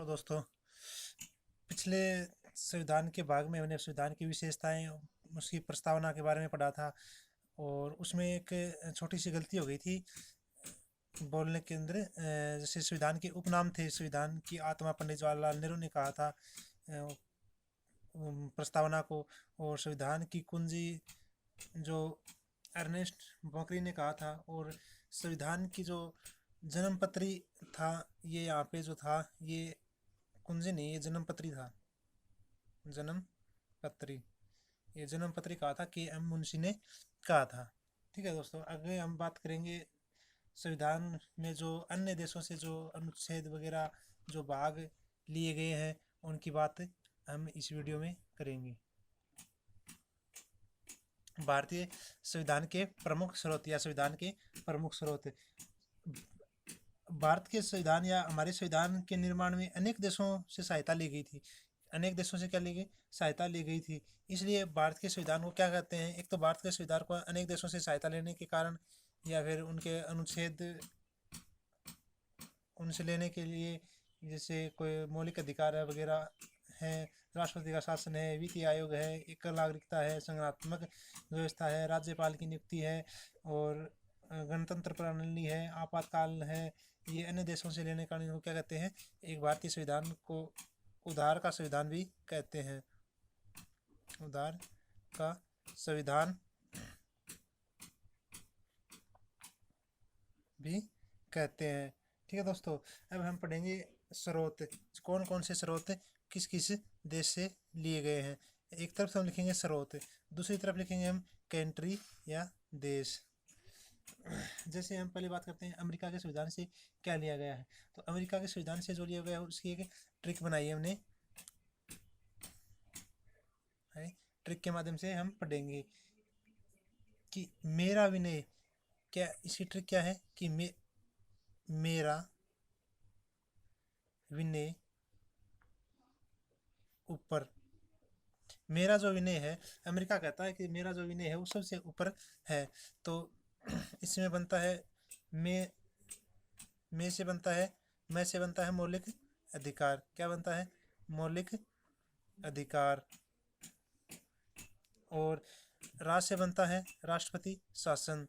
Hello दोस्तों। पिछले संविधान के भाग में हमने संविधान की विशेषताएं, उसकी प्रस्तावना के बारे में पढ़ा था और उसमें एक छोटी सी गलती हो गई थी बोलने के अंदर। जैसे संविधान के उपनाम थे, संविधान की आत्मा पंडित जवाहरलाल नेहरू ने कहा था प्रस्तावना को, और संविधान की कुंजी जो अर्नेस्ट बॉकरी ने कहा था, और संविधान की जो जन्म पत्री था, ये यहाँ पे जो था ये कुंजी नहीं, ये जन्म पत्री था। जन्म पत्री, ये जन्म पत्री कहा था के एम मुंशी ने कहा था। ठीक है दोस्तों, आगे हम बात करेंगे संविधान में जो अन्य देशों से जो अनुच्छेद वगैरह जो भाग लिए गए हैं उनकी बात हम इस वीडियो में करेंगे। भारतीय संविधान के प्रमुख स्रोत या संविधान के प्रमुख स्रोत। भारत के संविधान या हमारे संविधान के निर्माण में अनेक देशों से सहायता ली गई थी। अनेक देशों से क्या ली गई? सहायता ली गई थी। इसलिए भारत के संविधान को क्या कहते हैं? एक तो भारत के संविधान को अनेक देशों से सहायता लेने के कारण या फिर उनके अनुच्छेद उनसे लेने के लिए, जैसे कोई मौलिक अधिकार है वगैरह है, राष्ट्रपति का शासन है, वित्तीय आयोग है, एकल नागरिकता है, संघात्मक व्यवस्था है, राज्यपाल की नियुक्ति है, और गणतंत्र प्रणाली है, आपातकाल है, ये अन्य देशों से लेने का इनको क्या कहते हैं? एक भारतीय संविधान को उधार का संविधान भी कहते हैं। उधार का संविधान भी कहते हैं। ठीक है दोस्तों, अब हम पढ़ेंगे स्रोत, कौन कौन से स्रोत किस किस देश से लिए गए हैं। एक तरफ हम लिखेंगे स्रोत, दूसरी तरफ लिखेंगे हम कंट्री या देश। जैसे हम पहले बात करते हैं अमेरिका के संविधान से क्या लिया गया है, तो अमेरिका के संविधान से जो लिया गया है उसकी एक ट्रिक बनाई है हमने, ट्रिक के माध्यम से हम पढ़ेंगे कि मेरा विनय, क्या इसकी ट्रिक क्या है कि मेरा विनय ऊपर। मेरा जो विनय है, अमेरिका कहता है कि मेरा जो विनय है वो सबसे ऊपर है। तो इसमें बनता है मैं से बनता है, मैं से बनता है मौलिक अधिकार। क्या बनता है? मौलिक अधिकार। और राज से बनता है राष्ट्रपति शासन।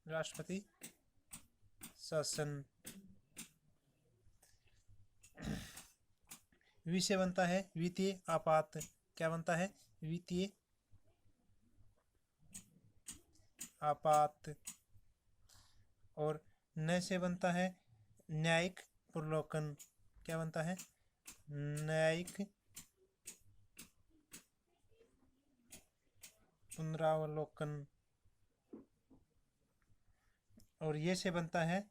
राष्ट्रपति शासन। वि से बनता है वित्तीय आपात। क्या बनता है? वित्तीय आपात। और न से बनता है न्यायिक पुनर्विलोकन। क्या बनता है? न्यायिक पुनरावलोकन। और ये से बनता है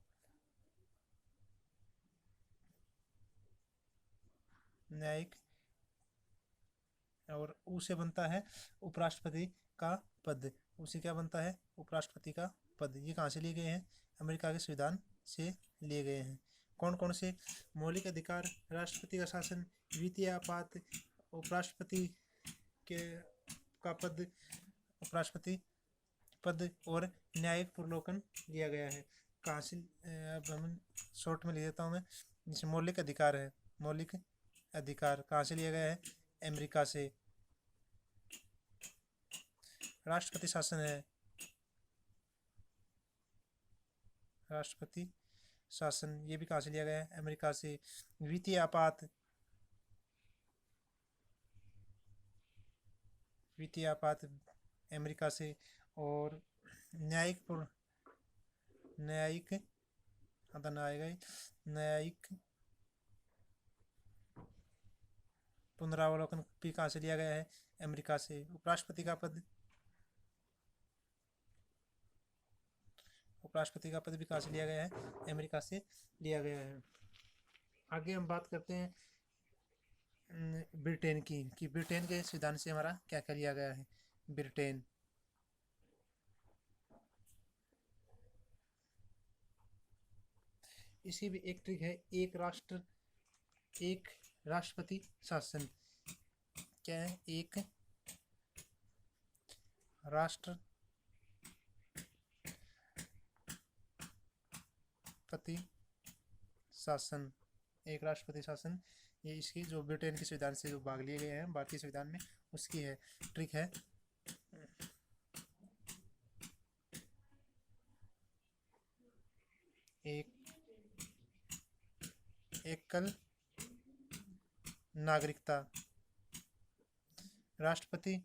न्यायिक, और ऊ से बनता है उपराष्ट्रपति का पद। उसे क्या बनता है? उपराष्ट्रपति का पद। ये कहाँ से लिए गए हैं? अमेरिका के संविधान से लिए गए हैं। कौन कौन से? मौलिक अधिकार, राष्ट्रपति का शासन, वित्तीय आपात, उपराष्ट्रपति के का पद, उपराष्ट्रपति पद, और न्यायिक पुनर्विलोकन लिया गया है। कहाँ से? अब हम शॉर्ट में लिख देता हूँ मैं। जैसे मौलिक अधिकार है, मौलिक अधिकार कहाँ से लिया गया है? अमेरिका से। राष्ट्रपति शासन है, राष्ट्रपति शासन, ये भी कहाँ से लिया गया है? अमेरिका से। वित्तीय आपात, वित्तीय आपात अमेरिका से। और न्यायिक अदन आएगा ही, न्यायिक पुनरावलोकन भी कहाँ से लिया गया है? अमेरिका से। उपराष्ट्रपति का पद, उपराष्ट्रपति का पद भी कहाँ से लिया गया है? अमेरिका से लिया गया है। आगे हम बात करते हैं ब्रिटेन की, कि ब्रिटेन के संविधान से हमारा क्या क्या लिया गया है। ब्रिटेन, इसकी भी एक ट्रिक है, एक राष्ट्र एक राष्ट्रपति शासन। क्या है? एक राष्ट्रपति शासन, एक राष्ट्रपति शासन, ये इसकी जो ब्रिटेन के संविधान से जो भाग लिए गए हैं भारतीय संविधान में उसकी है, ट्रिक है। एक एकल नागरिकता, राष्ट्रपति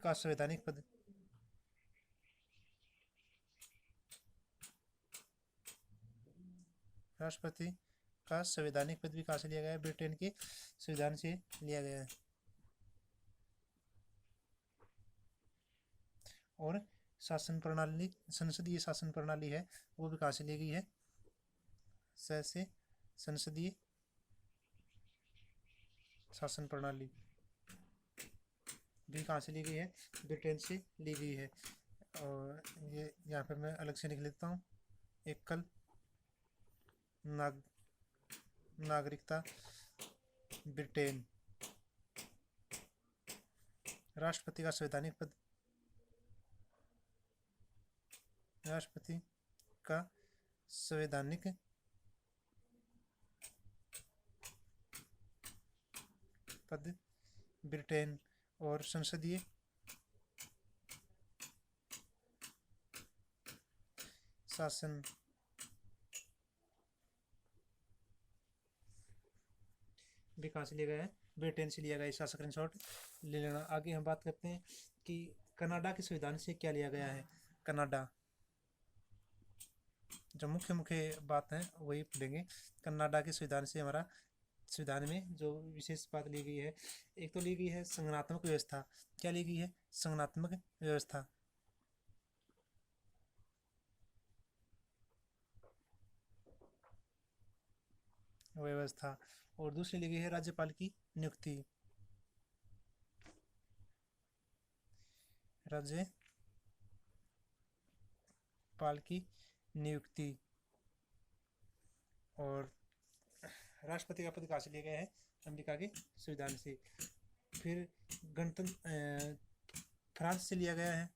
का संवैधानिक पद, राष्ट्रपति का संवैधानिक पद भी कहाँ से लिया गया है? ब्रिटेन के संविधान से लिया गया है। और शासन प्रणाली, संसदीय शासन प्रणाली है, वो भी कहाँ से ली गई है? से संसदीय शासन प्रणाली भी कहाँ से ली गई है? ब्रिटेन से ली गई है। और ये यहाँ पर मैं अलग से लिख लेता हूँ, एकल नागरिकता ब्रिटेन, राष्ट्रपति का संवैधानिक पद, राष्ट्रपति का संवैधानिक पद ब्रिटेन, और संसदीय शासन भी कहाँ से लिया गया है? ब्रिटेन से लिया गया है। इसका स्क्रीनशॉट ले लेना। आगे हम बात करते हैं कि कनाडा के संविधान से क्या लिया गया है। कनाडा, जो मुख्य मुख्य बात है वही पढ़ेंगे। कनाडा के संविधान से हमारा संविधान में जो विशेष बात ली गई है, एक तो ली गई है संगठनात्मक व्यवस्था। क्या ली गई है? संगठनात्मक व्यवस्था। व्यवस्था। और दूसरी ली गई है राज्यपाल की नियुक्ति। राज्यपाल की नियुक्ति। और राष्ट्रपति का पद कहाँ से लिया गया है? अमेरिका के संविधान से। फिर गणतंत्र फ्रांस से लिया गया है।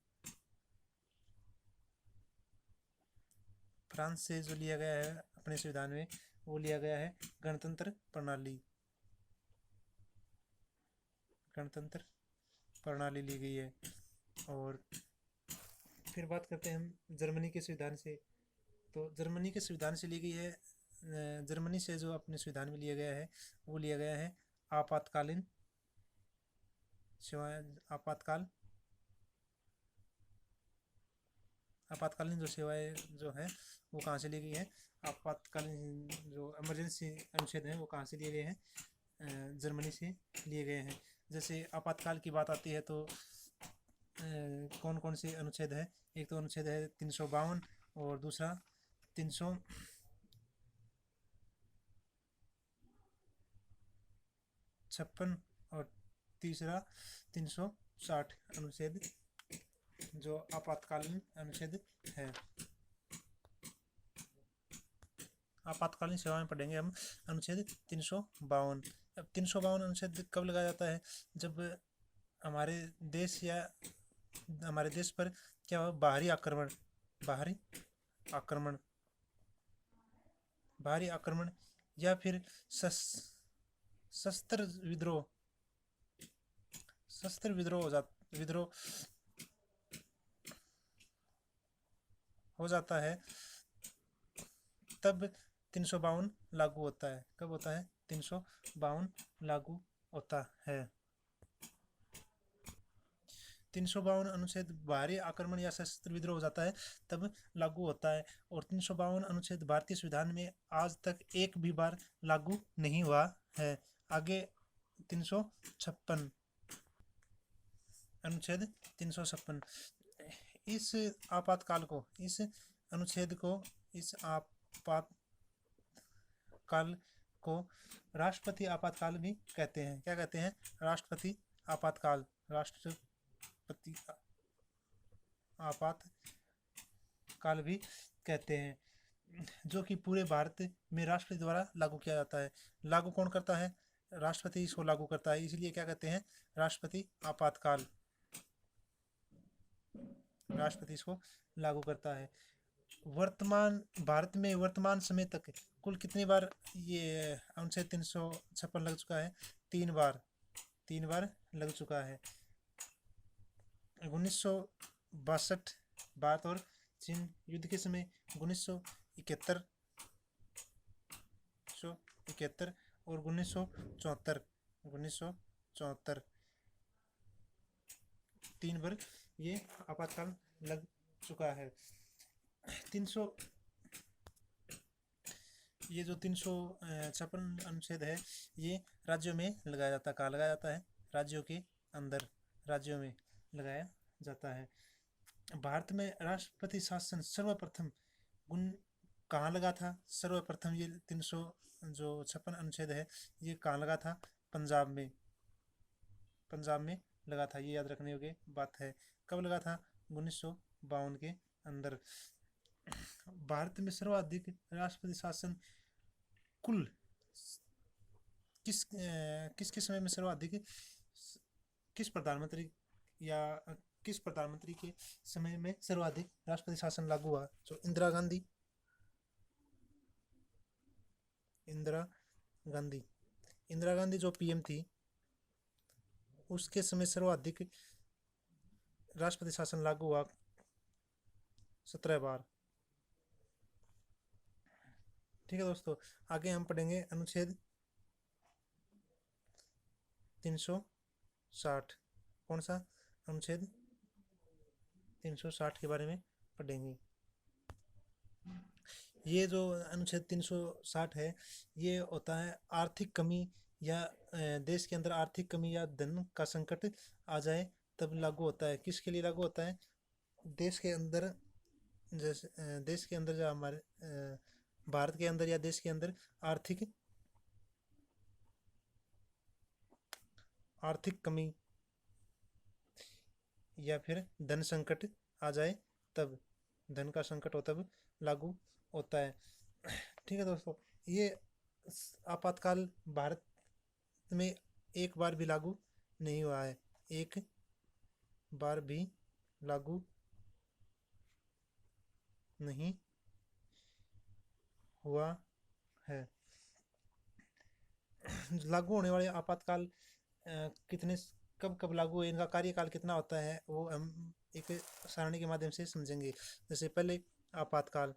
फ्रांस से जो लिया गया है अपने संविधान में, वो लिया गया है गणतंत्र प्रणाली। गणतंत्र प्रणाली ली गई है। और फिर बात करते हैं हम जर्मनी के संविधान से। तो जर्मनी के संविधान से ली गई है, जर्मनी से जो अपने संविधान में लिया गया है वो लिया गया है आपातकालीन सेवाएं। आपातकालीन जो सेवाएं जो है वो कहाँ से ली गई है? आपातकालीन जो इमरजेंसी अनुच्छेद हैं वो कहाँ से लिए गए हैं? जर्मनी से लिए गए हैं। जैसे आपातकाल की बात आती है तो कौन कौन से अनुच्छेद है? एक तो अनुच्छेद है 352 और दूसरा 356 और तीसरा 360 अनुच्छेद जो आपातकालीन अनुच्छेद है। आपातकालीन सेवाएं पढ़ेंगे हम अनुच्छेद 352। अब 352 अनुच्छेद कब लगाया जाता है? जब हमारे देश या हमारे देश पर क्या हो? बाहरी आक्रमण या फिर शस्त्र विद्रोह हो जाता है, तब 352 लागू होता है। कब होता है? 352 लागू होता है। 352 अनुच्छेद बाहरी आक्रमण या सशस्त्र विद्रोह हो जाता है तब लागू होता है। और 352 अनुच्छेद भारतीय संविधान में आज तक एक भी बार लागू नहीं हुआ है। आगे 356 अनुच्छेद 356, इस आपातकाल को, इस अनुच्छेद को, इस आपातकाल को राष्ट्रपति आपातकाल भी कहते हैं। क्या कहते हैं? राष्ट्रपति आपातकाल। राष्ट्रपति आपातकाल भी कहते हैं, जो कि पूरे भारत में राष्ट्रपति द्वारा लागू किया जाता है। लागू कौन करता है? राष्ट्रपति इसको लागू करता है, इसलिए क्या कहते हैं? राष्ट्रपति आपातकाल। राष्ट्रपति इसको लागू करता है। वर्तमान भारत में वर्तमान समय तक कुल कितनी बार ये अनुच्छेद 356 लग चुका है? 3 बार, 3 बार लग चुका है। 1962 भारत और चीन युद्ध के समय, 1971 और 1974 3 बार ये आपातकाल लग चुका है। 300 ये जो 356 अनुच्छेद है ये राज्यों में लगाया जाता है। कहाँ लगाया जाता है? राज्यों के अंदर, राज्यों में लगाया जाता है। भारत में राष्ट्रपति शासन सर्वप्रथम कहाँ लगा था? सर्वप्रथम ये 356 अनुच्छेद है ये कहाँ लगा था? पंजाब में, पंजाब में लगा था। ये याद रखने योग्य बात है। कब लगा था? 1952 के अंदर। भारत में सर्वाधिक राष्ट्रपति शासन कुल किसके समय में सर्वाधिक, किस प्रधानमंत्री या किस प्रधानमंत्री के समय में सर्वाधिक राष्ट्रपति शासन लागू हुआ? तो इंदिरा गांधी, इंदिरा गांधी जो पीएम थी उसके समय सर्वाधिक राष्ट्रपति शासन लागू हुआ 17 बार। ठीक है दोस्तों, आगे हम पढ़ेंगे अनुच्छेद 360। कौन सा? अनुच्छेद 360 के बारे में पढ़ेंगे। ये जो अनुच्छेद 360 है ये होता है आर्थिक कमी या देश के अंदर आर्थिक कमी या धन का संकट आ जाए तब लागू होता है। किसके लिए लागू होता है? देश के अंदर, जैसे देश के अंदर जो हमारे भारत के अंदर या देश के अंदर आर्थिक कमी या फिर धन संकट आ जाए तब, धन का संकट हो तब लागू होता है। ठीक है दोस्तों, ये आपातकाल भारत में एक बार भी लागू नहीं हुआ है, एक बार भी लागू नहीं हुआ है। लागू होने वाले आपातकाल कितने, कब कब लागू हुए, इनका कार्यकाल कितना होता है वो हम एक सारणी के माध्यम से समझेंगे। जैसे पहले आपातकाल,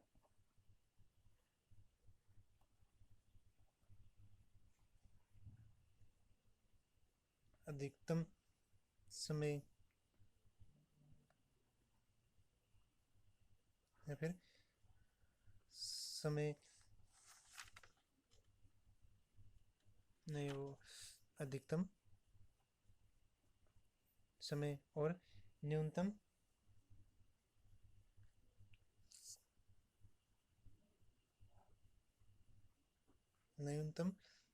अधिकतम समय या फिर समय नहीं, वो अधिकतम समय और न्यूनतम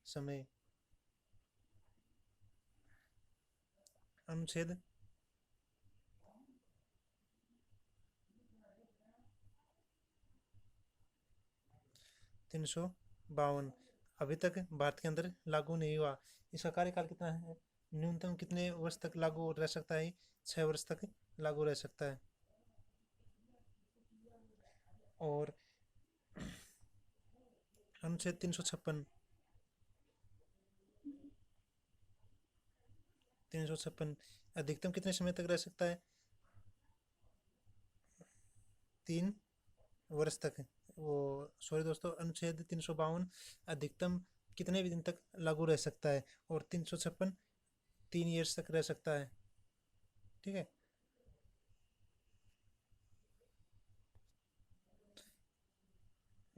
समय। अनुच्छेद 352 अभी तक भारत के अंदर लागू नहीं हुआ। इसका कार्यकाल कितना है? न्यूनतम कितने वर्ष तक लागू रह सकता है? 6 वर्ष तक लागू रह सकता है। और अनुच्छेद 356 अधिकतम कितने समय तक रह सकता है? 3 वर्ष तक। वो सॉरी दोस्तों, अनुच्छेद 352 अधिकतम कितने भी दिन तक लागू रह सकता है और 356 3 ईयर्स तक रह सकता है। ठीक है,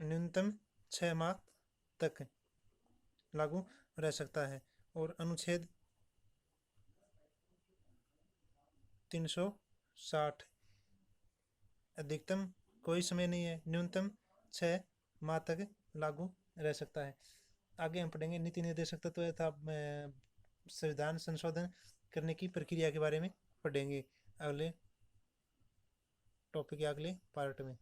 न्यूनतम 6 माह तक लागू रह सकता है। और अनुच्छेद 360 अधिकतम कोई समय नहीं है, न्यूनतम 6 माह तक लागू रह सकता है। आगे हम पढ़ेंगे नीति निर्देशक तत्व तथा संविधान संशोधन करने की प्रक्रिया के बारे में पढ़ेंगे अगले टॉपिक या अगले पार्ट में।